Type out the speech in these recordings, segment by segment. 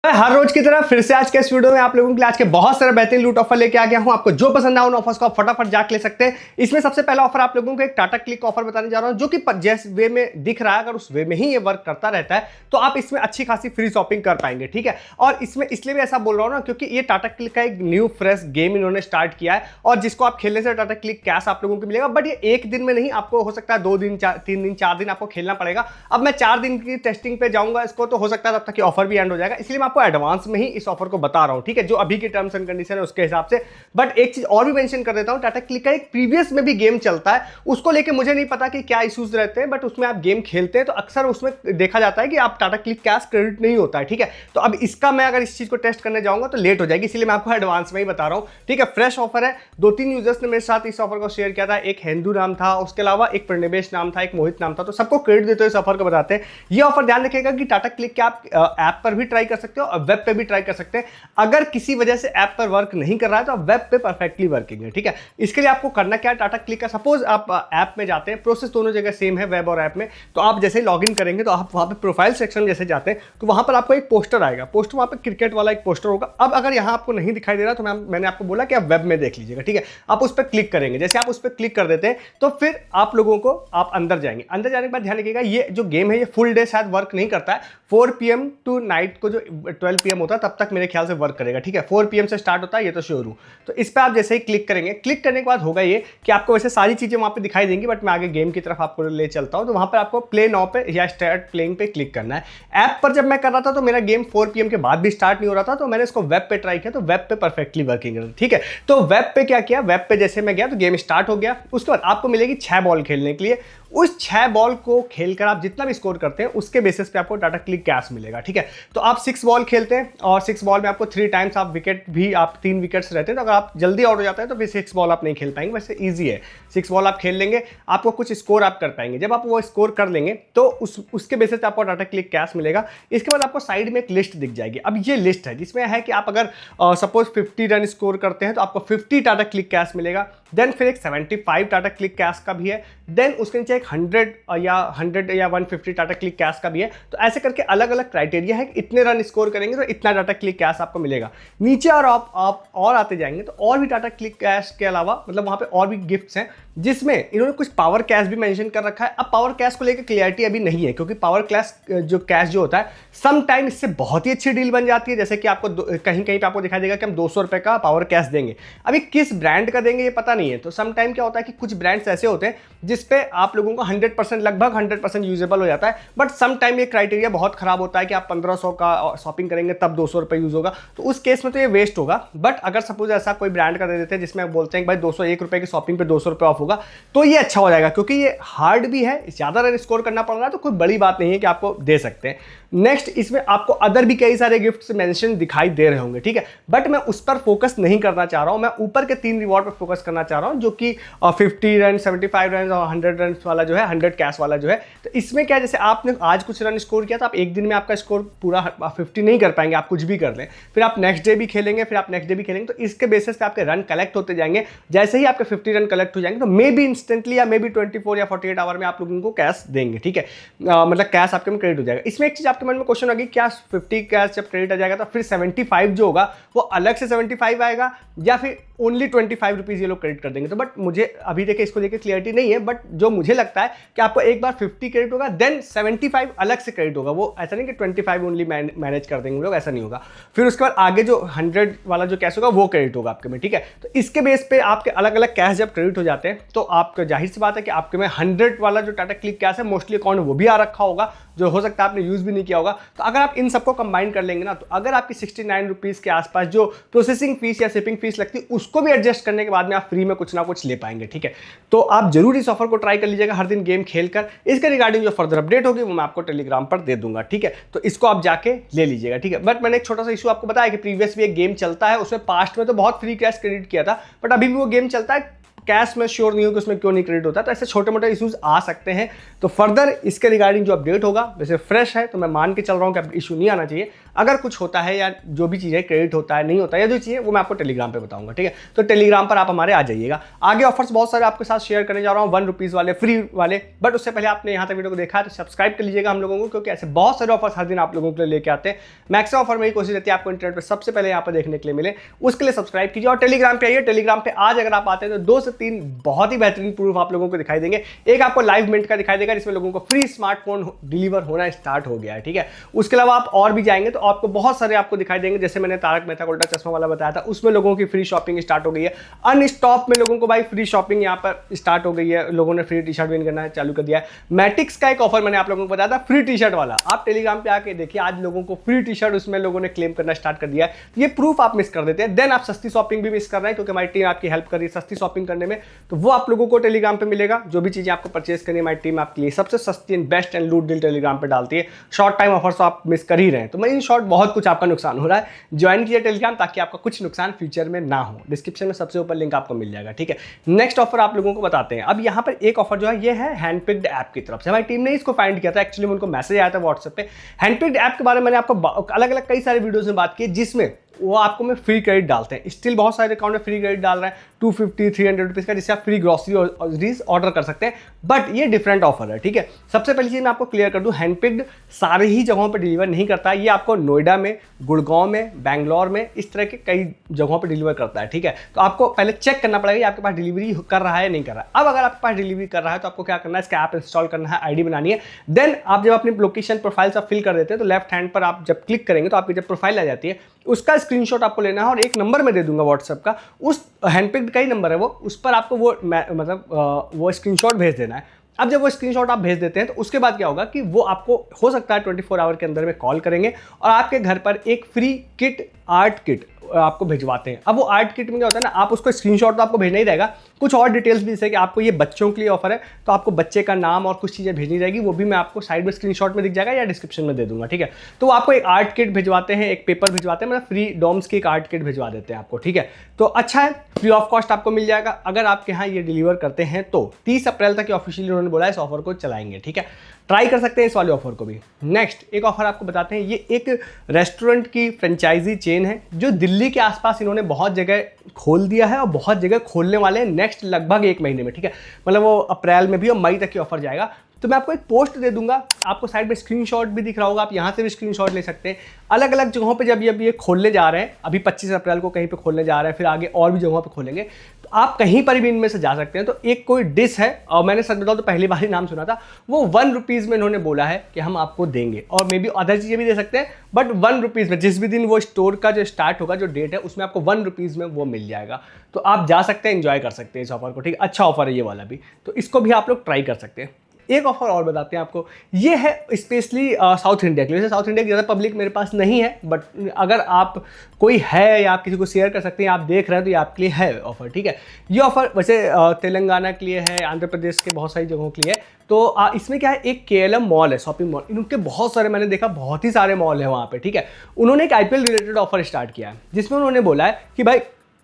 हर रोज की तरह फिर से आज के इस वीडियो में आप लोगों के लिए आज के बहुत सारे बेहतरीन लूट ऑफर लेके आ गया हूं। आपको जो पसंद आए उन ऑफर्स को आप फटाफट जाके ले सकते हैं। इसमें सबसे पहला ऑफर आप लोगों को एक टाटा क्लिक का ऑफर बताने जा रहा हूं, जो कि जिस वे में दिख रहा है अगर उस वे में ही ये वर्क करता रहता है तो आप इसमें अच्छी खासी फ्री शॉपिंग कर पाएंगे। ठीक है, और इसमें इसलिए भी ऐसा बोल रहा हूं ना क्योंकि ये टाटा क्लिक का एक न्यू फ्रेश गेम इन्होंने स्टार्ट किया है और जिसको आप खेलने से टाटा क्लिक कैश आप लोगों को मिलेगा। बट ये एक दिन में नहीं, आपको हो सकता है 2 दिन 3 दिन 4 दिन आपको खेलना पड़ेगा। अब मैं 4 दिन की टेस्टिंग पे जाऊंगा इसको, तो हो सकता है तब तक ऑफर भी एंड हो जाएगा, इसलिए मैं आपको एडवांस में ही इस ऑफर को बता रहा हूं। ठीक है, जो अभी की टर्म्स एंड कंडीशन है उसके हिसाब से। बट एक चीज और भी मेंशन कर देता हूं, टाटा क्लिक का एक प्रीवियस में भी गेम चलता है, उसको लेके मुझे नहीं पता कि क्या इश्यूज रहते हैं, बट उसमें आप गेम खेलते हैं तो अक्सर उसमें देखा जाता है कि आप टाटा क्लिक कैश क्रेडिट नहीं होता है। ठीक है, तो अब इसका मैं अगर इस चीज को टेस्ट करने जाऊंगा तो लेट हो जाएगी, इसलिए मैं आपको एडवांस में ही बता रहा हूं। ठीक है, फ्रेश ऑफर है। 2-3 यूजर्स ने मेरे साथ इस ऑफर को शेयर किया था, एक हिंदू नाम था, उसके अलावा एक प्रणेश नाम था, एक मोहित नाम था, तो सबको क्रेडिट देते हुए इस ऑफर को बताते हैं। ये ऑफर ध्यान रखिएगा कि टाटा क्लिक के आप ऐप पर भी ट्राई कर सकते हो और वेब पे भी ट्राई कर सकते हैं। अगर किसी वजह से ऐप पर वर्क नहीं कर रहा है तो आप वेब पे परफेक्टली वर्किंग है। ठीक है, इसके लिए आपको करना क्या है, टाटा क्लिक का सपोज आप ऐप में जाते हैं, प्रोसेस दोनों जगह सेम है वेब और ऐप में, तो आप जैसे ही लॉगिन करेंगे तो आप वहां पे प्रोफाइल सेक्शन में जैसे जाते हैं तो वहां पर आपको एक पोस्टर आएगा, पोस्टर वहां पे क्रिकेट वाला एक पोस्टर होगा। अब अगर यहां आपको नहीं दिखाई दे रहा तो मैंने आपको बोला कि आप वेब में देख लीजिएगा। ठीक है, आप उस पर क्लिक करेंगे, जैसे आप उस पर क्लिक कर देते हैं तो फिर आप लोगों को आप अंदर जाएंगे। अंदर जाने के बाद ध्यान रखिएगा ये जो गेम है ये फुल डे शायद वर्क नहीं करता है, 4 PM टू नाइट को जो 12 PM होता है तब तक मेरे ख्याल से वर्क करेगा। ठीक है, 4 PM से स्टार्ट होता है, ये तो श्योर हूँ। तो इस पर आप जैसे ही क्लिक करेंगे, क्लिक करने के बाद होगा ये कि आपको वैसे सारी चीजें वहां पे दिखाई देंगी, बट मैं आगे गेम की तरफ आपको ले चलता हूं। तो वहां पर आपको प्ले नाउ पे या स्टार्ट प्लेइंग पे क्लिक करना है। ऐप पर जब मैं कर रहा था तो मेरा गेम 4 PM के बाद भी स्टार्ट नहीं हो रहा था, तो मैंने इसको वेब पे ट्राई किया तो वेब पे परफेक्टली वर्किंग है। ठीक है, तो वेब पे क्या किया, वेब पे जैसे मैं गया तो गेम स्टार्ट हो गया। उसके बाद आपको मिलेगी 6 बॉल खेलने के लिए। उस 6 बॉल को खेलकर आप जितना भी स्कोर करते हैं उसके बेसिस पे आपको टाटा क्लिक कैश मिलेगा। ठीक है, तो आप 6 बॉल खेलते हैं और 6 बॉल में आपको 3 टाइम्स आप विकेट भी, आप 3 विकेट्स रहते हैं, तो अगर आप जल्दी आउट हो जाते हैं तो फिर 6 बॉल आप नहीं खेल पाएंगे। वैसे इजी है, 6 बॉल आप खेल लेंगे, आपको कुछ स्कोर आप कर पाएंगे। जब आप वो स्कोर कर लेंगे तो उसके बेसिस पे आपको टाटा क्लिक कैश मिलेगा। इसके बाद आपको साइड में एक लिस्ट दिख जाएगी। अब ये लिस्ट है जिसमें है कि आप अगर सपोज 50 रन स्कोर करते हैं तो आपको 50 टाटा क्लिक कैश मिलेगा। देन फिर एक 75 टाटा क्लिक कैश का भी है। देन उसके नीचे एक 100 या 150 टाटा क्लिक कैश का भी है। तो ऐसे करके अलग अलग क्राइटेरिया है कि इतने रन स्कोर करेंगे तो इतना टाटा क्लिक कैश आपको मिलेगा। नीचे और आप और आते जाएंगे तो और भी टाटा क्लिक कैश के अलावा मतलब वहां पे और भी गिफ्ट्स हैं, जिसमें इन्होंने कुछ पावर कैश भी मेंशन कर रखा है। अब पावर कैश को लेकर क्लियरिटी अभी नहीं है, क्योंकि पावर कैश जो होता है सम टाइम इससे बहुत ही अच्छी डील बन जाती है। जैसे कि आपको कहीं कहीं पे आपको दिखाई देगा कि हम 200 रुपए का पावर कैश देंगे। अभी किस ब्रांड का देंगे ये पता नहीं है। तो सम टाइम क्या होता है कि कुछ ब्रांड्स ऐसे होते हैं जिसपे आप लोगों को 100% लगभग 100% यूजेबल हो जाता है, बट सम टाइम ये क्राइटेरिया बहुत खराब होता है कि आप 1500 का शॉपिंग करेंगे तब 200 रुपए यूज होगा, तो उस केस में तो ये वेस्ट होगा। बट अगर सपोज ऐसा कोई ब्रांड का दे देते हैं जिसमें बोलते हैं कि भाई 201 रुपए की शॉपिंग पे 200 रुपए ऑफ होगा, तो ये अच्छा हो जाएगा, क्योंकि ये हार्ड भी है, ज्यादा रन स्कोर करना पड़ रहा है, तो कोई बड़ी बात नहीं है कि आपको दे सकते हैं। नेक्स्ट इसमें आपको अदर भी कई सारे गिफ्ट्स मेंशन दिखाई दे रहे होंगे। ठीक है, बट मैं उस पर फोकस नहीं करना चाह रहा हूं, मैं ऊपर के 3 रिवॉर्ड पर फोकस करना चाह रहा हूं, जो कि 50 रन, 75 रन और 100 रन वाला जो है, 100 कैश वाला जो है। तो इसमें क्या, जैसे आपने आज कुछ रन स्कोर किया तो आप एक दिन में आपका स्कोर पूरा 50 नहीं कर पाएंगे, आप कुछ भी कर लें, फिर आप नेक्स्ट डे भी खेलेंगे, फिर आप नेक्स्ट डे भी खेलेंगे, तो इसके बेसिस पे आपके रन कलेक्ट होते जाएंगे। जैसे ही आपके 50 रन कलेक्ट हो जाएंगे तो मे बी इंस्टेंटली या मे बी 24 या 48 आवर में आप लोगों को कैश देंगे। ठीक है, मतलब कैश आपके में क्रेडिट हो जाएगा। इसमें एक चीज आपके मन में क्वेश्चन होगी, क्या 50 कैश जब क्रेडिट आ जाएगा तो फिर 75 जो होगा वो अलग से 75 आएगा या फिर ओनली 25 रुपीज ये लोग क्रेडिट कर देंगे? तो बट मुझे अभी देखिए इसको लेकर क्लियरिटी नहीं है, बट जो मुझे लगता है कि आपको एक बार 50 क्रेडिट होगा, देन 75 अलग से क्रेडिट होगा। वो ऐसा नहीं कि 25 ओनली मैनेज कर देंगे लोग, ऐसा नहीं होगा। फिर उसके बाद आगे जो 100 वाला जो कैश होगा वो क्रेडिट होगा आपके में। ठीक है, तो इसके बेस पे आपके अलग अलग कैश जब क्रेडिट हो जाते हैं तो आपको जाहिर सी बात है कि आपके में 100 वाला जो टाटा क्लिक कैश है मोस्टली अकाउंट वो भी आ रखा होगा, जो हो सकता है आपने यूज भी नहीं किया होगा। तो अगर आप इन सबको कंबाइन कर लेंगे ना, तो अगर आपकी 69 रुपीज के आसपास जो प्रोसेसिंग फीस या शिपिंग फीस लगती है उसको भी एडजस्ट करने के बाद में आप फ्री में कुछ ना कुछ ले पाएंगे। ठीक है, तो आप जरूर इस ऑफर को ट्राई कर लीजिएगा हर दिन गेम खेलकर। इसके रिगार्डिंग जो फर्दर अपडेट होगी वो मैं आपको टेलीग्राम पर दे दूंगा। ठीक है, तो इसको आप जाके ले लीजिएगा। ठीक है, बट मैंने एक छोटा सा इशू आपको बताया कि प्रीवियस भी एक गेम चलता है, उसमें पास्ट में तो बहुत फ्री कैश क्रेडिट किया था, बट अभी भी वो गेम चलता है। कैश में श्योर नहीं हूँ कि उसमें क्यों नहीं क्रेडिट होता, तो ऐसे छोटे मोटे इशूज़ आ सकते हैं। तो फर्दर इसके रिगार्डिंग जो अपडेट होगा, वैसे फ्रेश है तो मैं मान के चल रहा हूँ कि इशू नहीं आना चाहिए। अगर कुछ होता है या जो भी चीज़ें क्रेडिट होता है नहीं होता है या जो चीज़ें, वो मैं आपको टेलीग्राम पे बताऊंगा, ठीक है। तो टेलीग्राम पर आप हमारे आ जाइएगा। आगे ऑफर्स बहुत सारे आपके साथ शेयर करने जा रहा हूँ, ₹1 वाले, फ्री वाले। बट उससे पहले आपने यहाँ तक वीडियो को देखा है तो सब्सक्राइब कर लीजिएगा हम लोगों को, क्योंकि ऐसे बहुत सारे ऑफर्स हर दिन आप लोगों के लिए लेके आते हैं। मैक्सिमम ऑफर मेरी कोशिश रहती है आपको इंटरनेट पर सबसे पहले यहाँ पर देखने के लिए मिले, उसके लिए सब्सक्राइब कीजिए और टेलीग्राम पे आइए। टेलीग्राम पे आज अगर आप आते हैं तो 2 से 3 बहुत ही बेहतरीन प्रूफ आप लोगों को दिखाई देंगे। एक आपको लाइव मिंट का दिखाई देगा जिसमें लोगों को फ्री स्मार्टफोन डिलीवर होना स्टार्ट हो गया है, ठीक है। उसके अलावा आप और भी जाएंगे तो आपको बहुत सारे आपको दिखाई देंगे, जैसे मैंने तारक मेहता का उल्टा चश्मा वाला बताया था, उसमें लोगों की फ्री शॉपिंग स्टार्ट हो गई है। अनस्टॉप में लोगों को भाई फ्री शॉपिंग यहाँ पर स्टार्ट हो गई है, लोगों ने फ्री टी शर्ट विन करना चालू कर दिया है। मैटिक्स का एक ऑफर मैंने आप लोगों को बताया था फ्री टी शर्ट वाला, आप टेलीग्राम पे आके देखिए, आज लोगों को फ्री टी शर्ट उसमें लोगों ने क्लेम करना स्टार्ट कर दिया है। ये प्रूफ आप मिस कर देते हैं, देन आप सस्ती शॉपिंग भी मिस कर रहे हैं, क्योंकि हमारी टीम आपकी हेल्प कर रही है सस्ती शॉपिंग करने में। तो वो आप लोगों को टेलीग्राम पे मिलेगा, जो भी चीजें आपको परचेस करनी है हमारी टीम आपके लिए सबसे सस्ती एंड बेस्ट एंड लूट डील टेलीग्राम पे डालती है। शॉर्ट टाइम ऑफर्स आप मिस कर ही रहे हैं, तो मैं इन शॉर्ट बहुत कुछ आपका नुकसान हो रहा है। ज्वाइन कीजिए टेलीग्राम ताकि आपका कुछ नुकसान फ्यूचर में ना हो। डिस्क्रिप्शन में सबसे ऊपर लिंक आपको मिल जाएगा, ठीक है। नेक्स्ट ऑफर आप लोगों को बताते हैं। अब यहाँ पर एक ऑफर जो है ये है हैंडपिक्ड ऐप की तरफ से, हमारी टीम ने इसको फाइंड किया था, एक्चुअली उनको मैसेज आया था व्हाट्सएप पे। हैंडपिक्ड ऐप के बारे में मैंने आपको अलग अलग कई सारे वीडियोस में बात की, जिसमें वो आपको में फ्री क्रेडिट डालते हैं। स्टिल बहुत सारे अकाउंट में फ्री क्रेडिट डाल रहे हैं 250-300 रुपीज़ का, जिससे आप फ्री ग्रॉसरीज ऑर्डर कर सकते हैं। बट ये डिफरेंट ऑफर है, ठीक है। सबसे पहली चीज़ मैं आपको क्लियर कर दूं, हैंडपिक्ड सारे ही जगहों पर डिलीवर नहीं करता है। ये आपको नोएडा में, गुड़गांव में, बैंगलोर में, इस तरह के कई जगहों पर डिलीवर करता है, ठीक है। तो आपको पहले चेक करना पड़ेगा कि आपके पास डिलीवरी कर रहा है या नहीं कर रहा है। अब अगर आपके पास डिलीवरी कर रहा है तो आपको क्या करना है, इसका ऐप इंस्टॉल करना है, आईडी बनानी है। देन आप जब अपनी लोकेशन प्रोफाइल सब फिल कर देते हैं तो लेफ्ट हैंड पर आप जब क्लिक करेंगे तो आपकी जब प्रोफाइल आ जाती है, उसका स्क्रीनशॉट आपको लेना है और एक नंबर में दे दूंगा व्हाट्सएप का, उस हैंडपिक्ड का ही नंबर है वो, उस पर आपको वो मतलब वो स्क्रीनशॉट भेज देना है। अब जब वो स्क्रीनशॉट आप भेज देते हैं तो उसके बाद क्या होगा कि वो आपको हो सकता है 24 आवर के अंदर में कॉल करेंगे और आपके घर पर एक फ्री किट, आर्ट किट आपको भिजवाते हैं। अब वो आर्ट किट में क्या होता है ना, आप उसको स्क्रीनशॉट तो आपको भेजना ही रहेगा, कुछ और डिटेल्स भी, जैसे कि आपको ये बच्चों के लिए ऑफर है तो आपको बच्चे का नाम और कुछ चीज़ें भेजनी रहेगी, वो भी मैं आपको साइड में स्क्रीनशॉट में दिख जाएगा या डिस्क्रिप्शन में दे दूंगा, ठीक है। तो आपको एक आर्ट किट भिजवाते हैं, एक पेपर भिजवाते हैं, मतलब फ्री डॉम्स की एक आर्ट किट भिजवा देते हैं आपको, ठीक है। तो अच्छा है, फ्री ऑफ कॉस्ट आपको मिल जाएगा अगर आपके यहाँ ये डिलीवर करते हैं तो। 30 अप्रैल तक ऑफिशियली उन्होंने बोला इस ऑफर को चलाएंगे, ठीक है। ट्राई कर सकते हैं इस वाले ऑफर को भी। नेक्स्ट एक ऑफर आपको बताते हैं, ये एक रेस्टोरेंट की फ्रेंचाइजी चेन है जो दिल्ली के आसपास इन्होंने बहुत जगह खोल दिया है और बहुत जगह खोलने वाले हैं नेक्स्ट लगभग 1 महीने में, ठीक है। मतलब वो अप्रैल में भी और मई तक की ऑफर जाएगा। तो मैं आपको एक पोस्ट दे दूंगा, आपको साइड में स्क्रीनशॉट भी दिख रहा होगा, आप यहाँ से भी स्क्रीनशॉट ले सकते हैं। अलग अलग जगहों पे जब ये खोलने जा रहे हैं, अभी 25 अप्रैल को कहीं पे खोलने जा रहे हैं, फिर आगे और भी जगहों पे खोलेंगे, तो आप कहीं पर भी इनमें से जा सकते हैं। तो एक कोई डिश है, और मैंने सच बताऊं तो पहली बार ही नाम सुना था, वो ₹1 में इन्होंने बोला है कि हम आपको देंगे, और मे बी अदर चीज़ें भी दे सकते हैं, बट ₹1 में जिस भी दिन वो स्टोर का जो स्टार्ट होगा, जो डेट है, उसमें आपको ₹1 में वो मिल जाएगा। तो आप जा सकते हैं, एंजॉय कर सकते हैं इस ऑफर को, ठीक है। अच्छा ऑफर है ये वाला भी, तो इसको भी आप लोग ट्राई कर सकते हैं। एक ऑफर और बताते हैं आपको, ये है स्पेशली साउथ इंडिया के लिए। साउथ इंडिया की ज़्यादा पब्लिक मेरे पास नहीं है, बट अगर आप कोई है या आप किसी को शेयर कर सकते हैं, आप देख रहे हैं तो ये आपके लिए है ऑफर, ठीक है। ये ऑफर वैसे तेलंगाना के लिए है, आंध्र प्रदेश के बहुत सारी जगहों के लिए है। तो इसमें क्या है, एक KLM मॉल है, शॉपिंग मॉल, इनके बहुत सारे मैंने देखा, बहुत ही सारे मॉल है वहाँ पे, ठीक है। उन्होंने एक IPL रिलेटेड ऑफर स्टार्ट किया है, जिसमें उन्होंने बोला है कि भाई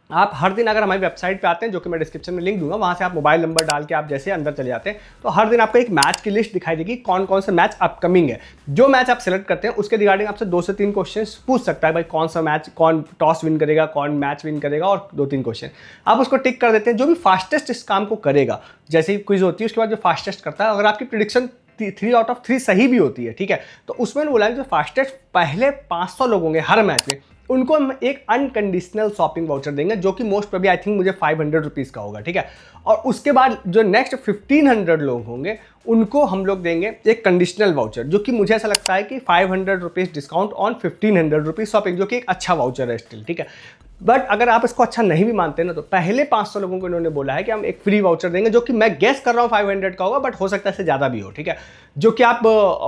आप हर दिन अगर हमारी वेबसाइट पे आते हैं, जो कि मैं डिस्क्रिप्शन में लिंक दूंगा, वहाँ से आप मोबाइल नंबर डाल के आप जैसे अंदर चले जाते हैं, तो हर दिन आपको एक मैच की लिस्ट दिखाई देगी, कौन कौन से मैच अपकमिंग है। जो मैच आप सेलेक्ट करते हैं उसके रिगार्डिंग आपसे 2 से 3 क्वेश्चन पूछ सकता है, भाई कौन सा मैच, कौन टॉस विन करेगा, कौन मैच विन करेगा, और 2-3 क्वेश्चन आप उसको टिक कर देते हैं। जो भी फास्टेस्ट इस काम को करेगा, जैसे ही क्विज होती है उसके बाद जो फास्टेस्ट करता है, अगर आपकी प्रिडिक्शन 3 आउट ऑफ 3 सही भी होती है, ठीक है, तो उसमें बोला है जो फास्टेस्ट पहले 500 लोग होंगे हर मैच में, उनको हम एक अनकंडीशनल शॉपिंग वाउचर देंगे, जो कि मोस्ट प्रॉबेबली आई थिंक मुझे ₹500 का होगा, ठीक है। और उसके बाद जो नेक्स्ट 1500 लोग होंगे उनको हम लोग देंगे एक कंडीशनल वाउचर, जो कि मुझे ऐसा लगता है कि ₹500 डिस्काउंट ऑन ₹1500 शॉपिंग, जो कि एक अच्छा वाउचर है स्टिल, ठीक है। बट अगर आप इसको अच्छा नहीं भी मानते ना, तो पहले 500 लोगों को इन्होंने बोला है कि हम एक फ्री वाउचर देंगे, जो कि मैं गेस कर रहा हूँ 500 का होगा, बट हो सकता है इससे ज़्यादा भी हो, ठीक है। जो कि आप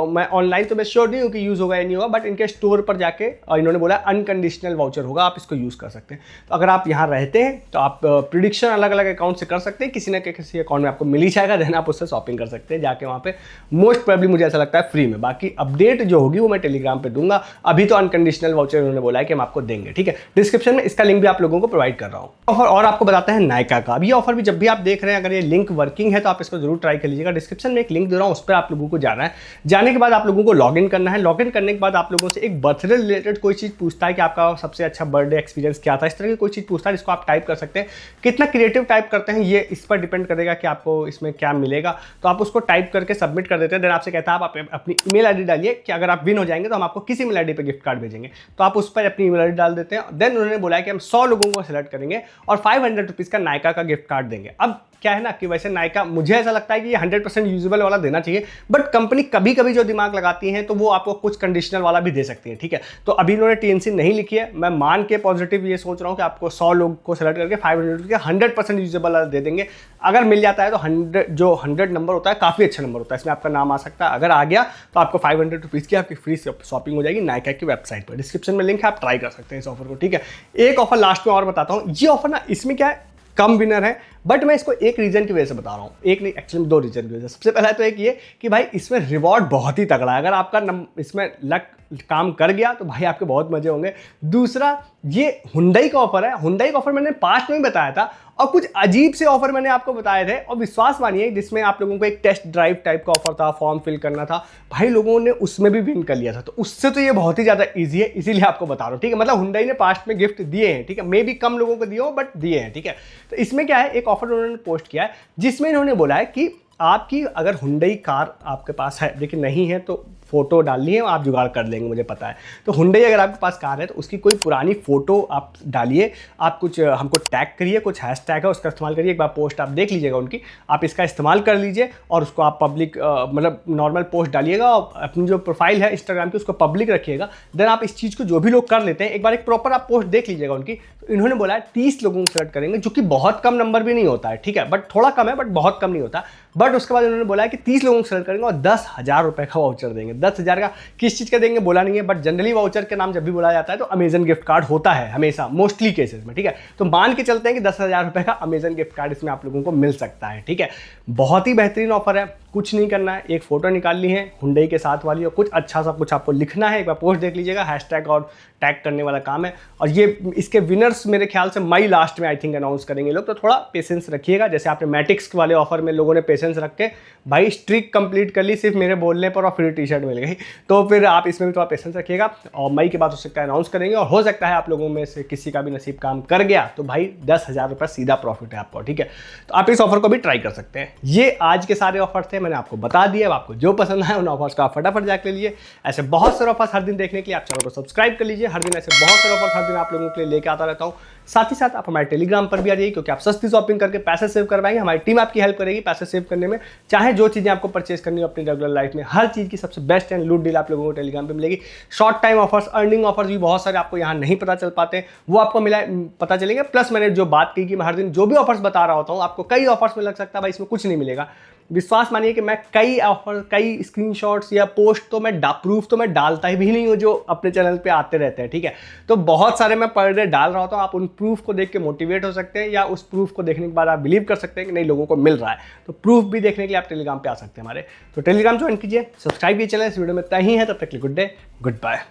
मैं ऑनलाइन तो मैं श्योर नहीं हूँ कि यूज़ होगा या नहीं होगा, बट इनके स्टोर पर जाके इन्होंने बोला अनकंडीशनल वाउचर होगा, आप इसको यूज़ कर सकते हैं। तो अगर आप यहाँ रहते हैं तो आप प्रिडिक्शन अलग अलग अकाउंट से कर सकते हैं, किसी न किसी अकाउंट में आपको मिल ही जाएगा, देन आप उससे शॉपिंग कर सकते हैं जाके वहाँ पे, मोस्ट प्रोबेबली मुझे ऐसा लगता है फ्री में। बाकी अपडेट जो होगी वो मैं टेलीग्राम पे दूंगा, अभी तो अनकंडीशनल वाउचर उन्होंने बोला है कि हम आपको देंगे, ठीक है। डिस्क्रिप्शन में इसका इसका लिंक भी आप लोगों को प्रोवाइड कर रहा हूँ। ऑफर और आपको बताता है नायका का। अब ये ऑफर भी जब भी आप देख रहे हैं, अगर ये लिंक वर्किंग है तो आप इसको जरूर ट्राई कर लीजिएगा। डिस्क्रिप्शन में एक लिंक दे रहा हूँ, उस पर आप लोगों को जाना है। जाने के बाद आप लोगों को लॉगिन करना है। लॉगिन करने के बाद आप लोगों से एक बर्थडे रिलेटेड कोई चीज़ पूछता है कि आपका सबसे अच्छा बर्थडे एक्सपीरियंस क्या था, इस तरह की कोई चीज़ पूछता है जिसको आप टाइप कर सकते हैं। कितना क्रिएटिव टाइप करते हैं ये इस पर डिपेंड करेगा कि आपको इसमें क्या मिलेगा। तो आप उसको टाइप करके सबमिट कर देते हैं। देन आपसे कहता है आप अपनी ईमेल आईडी डालिए कि अगर आप विन हो जाएंगे तो हम आपको किस ईमेल आईडी पे गिफ्ट कार्ड भेजेंगे। तो आप उस पर अपनी ईमेल आईडी डाल देते हैं। देन उन्होंने बोला है कि हम 100 लोगों को सिलेक्ट करेंगे और 500 रुपीज़ का नायका का गिफ्ट कार्ड देंगे। अब क्या है ना कि वैसे नायका मुझे ऐसा लगता है कि ये 100% यूजेबल वाला देना चाहिए, बट कंपनी कभी कभी जो दिमाग लगाती है तो वो आपको कुछ कंडीशनल वाला भी दे सकती है, ठीक है। तो अभी इन्होंने टीएनसी नहीं लिखी है, मैं मान के पॉजिटिव ये सोच रहा हूँ कि आपको 100 लोग को सेलेक्ट करके 500 रुपीज़ का 100% यूजेबल वाला दे देंगे। अगर मिल जाता है तो 100 नंबर होता है काफ़ी अच्छा नंबर होता है, इसमें आपका नाम आ सकता है। अगर आ गया तो आपको 500 रुपीज़ की आपकी फ्री शॉपिंग हो जाएगी नायका की वेबसाइट पर। डिस्क्रिप्शन में लिंक है, आप ट्राई कर सकते हैं इस ऑफर को, ठीक है। एक ऑफर लास्ट में और बताता हूँ। ये ऑफर ना, इसमें क्या है, कम विनर है, बट मैं इसको एक रीजन की वजह से बता रहा हूँ, एक नहीं एक्चुअली 2 रीजन की वजह से। सबसे पहला तो एक ये कि भाई इसमें रिवॉर्ड बहुत ही तगड़ा है। अगर आपका इसमें लक काम कर गया तो भाई आपके बहुत मजे होंगे। दूसरा, ये हुंडई का ऑफर है। हुंडई का ऑफर मैंने पास्ट में भी बताया था और कुछ अजीब से ऑफर मैंने आपको बताए थे, और विश्वास मानिए जिसमें आप लोगों को एक टेस्ट ड्राइव टाइप का ऑफर था, फॉर्म फिल करना था, भाई लोगों ने उसमें भी विन कर लिया था। तो उससे तो ये बहुत ही ज़्यादा ईजी है, इसीलिए आपको बता रहा हूँ, ठीक है। मतलब हुंडई ने पास्ट में गिफ्ट दिए हैं, ठीक है, मे भी कम लोगों को दिए हो बट दिए हैं, ठीक है। तो इसमें क्या है, एक ऑफर उन्होंने पोस्ट किया है जिसमें इन्होंने बोला है कि आपकी अगर हुंडई कार आपके पास है, लेकिन नहीं है तो फोटो डालनी है, आप जुगाड़ कर लेंगे, मुझे पता है। तो हुंडई अगर आपके पास कार है तो उसकी कोई पुरानी फोटो आप डालिए, आप कुछ हमको टैग करिए, कुछ हैशटैग है उसका इस्तेमाल करिए। एक बार पोस्ट आप देख लीजिएगा उनकी, आप इसका इस्तेमाल कर लीजिए और उसको आप पब्लिक मतलब नॉर्मल पोस्ट डालिएगा और अपनी जो प्रोफाइल है इंस्टाग्राम की उसको पब्लिक रखिएगा। देन आप इस चीज़ को जो भी लोग कर लेते हैं, एक बार एक प्रॉपर आप पोस्ट देख लीजिएगा उनकी। तो इन्होंने बोला है 30 लोगों को सेलेक्ट करेंगे, जो कि बहुत कम नंबर भी नहीं होता है, ठीक है, बट थोड़ा कम है, बट बहुत कम नहीं होता। बट उसके बाद उन्होंने बोला है कि 30 लोगों को सेलेक्ट करेंगे और 10,000 रुपये का वाउचर देंगे। 10,000 का किस चीज़ का देंगे बोला नहीं है, बट जनरली वाउचर के नाम जब भी बोला जाता है तो अमेजन गिफ्ट कार्ड होता है हमेशा, मोस्टली केसेस में, ठीक है। तो मान के चलते हैं कि 10,000 रुपये का अमेजन गिफ्ट कार्ड इसमें आप लोगों को मिल सकता है, ठीक है। बहुत ही बेहतरीन ऑफर है, कुछ नहीं करना है, एक फोटो निकालनी है हुंडई के साथ वाली और कुछ अच्छा सा कुछ आपको लिखना है। एक बार पोस्ट देख लीजिएगा, हैशटैग और टैग करने वाला काम है। और ये इसके विनर्स मेरे ख्याल से मई लास्ट में आई थिंक अनाउंस करेंगे लोग, तो थोड़ा पेशेंस रखिएगा। जैसे आपने मैटिक्स वाले ऑफर में लोगों ने पेशेंस रख के भाई स्ट्रिक कंप्लीट कर ली सिर्फ मेरे बोलने पर और फ्री टी शर्ट मिल गई, तो फिर आप इसमें भी थोड़ा पेशेंस रखिएगा। और मई के बाद हो सकता है अनाउंस करेंगे, और हो सकता है आप लोगों में से किसी का भी नसीब काम कर गया तो भाई 10,000 रुपये सीधा प्रॉफिट है आपको, ठीक है। तो आप इस ऑफर को भी ट्राई कर सकते हैं। ये आज के सारे ऑफर थे, मैंने आपको बता दिया। अब आपको जो पसंद है उन ऑफर्स का फटाफट जाकर ले लीजिए। ऐसे बहुत सारे ऑफर्स हर दिन देखने के लिए आप चैनल को सब्सक्राइब कर लीजिए। हर दिन ऐसे बहुत सारे ऑफर हर दिन आप लोगों के लिए लेके आता रहता हूँ। साथ ही साथ आप हमारे टेलीग्राम पर भी आ जाइए, क्योंकि आप सस्ती शॉपिंग करके पैसे सेव करवाएंगे, हमारी टीम आपकी हेल्प करेगी पैसे सेव करने में। चाहे जो चीज़ें आपको परचेस करनी हो अपनी रेगुलर लाइफ में, हर चीज़ की सबसे बेस्ट एंड लूट डील आप लोगों को टेलीग्राम पे मिलेगी। Short time offers, earning offers भी बहुत सारे आपको यहाँ नहीं पता चल पाते हैं, वो आपको पता चलेंगे। प्लस मैंने जो बात की कि मैं हर दिन जो भी ऑफर्स बता रहा होता हूँ, आपको कई ऑफर्स में लग सकता है भाई इसमें कुछ नहीं मिलेगा। विश्वास मानिए कि मैं कई ऑफर, कई स्क्रीनशॉट्स या पोस्ट तो मैं प्रूफ तो मैं डालता ही भी नहीं हूँ, जो अपने चैनल पे आते रहते हैं, ठीक है। तो बहुत सारे मैं पर डे डाल रहा होता हूँ। आप उन प्रूफ को देख के मोटिवेट हो सकते हैं, या उस प्रूफ को देखने के बाद आप बिलीव कर सकते हैं कि नहीं लोगों को मिल रहा है। तो प्रूफ भी देखने के लिए आप टेलीग्राम पे आ सकते हैं हमारे। तो टेलीग्राम ज्वाइन कीजिए, सब्सक्राइब कीजिए चैनल। इस वीडियो में इतना ही है, तब तक के लिए गुड डे, गुड बाय।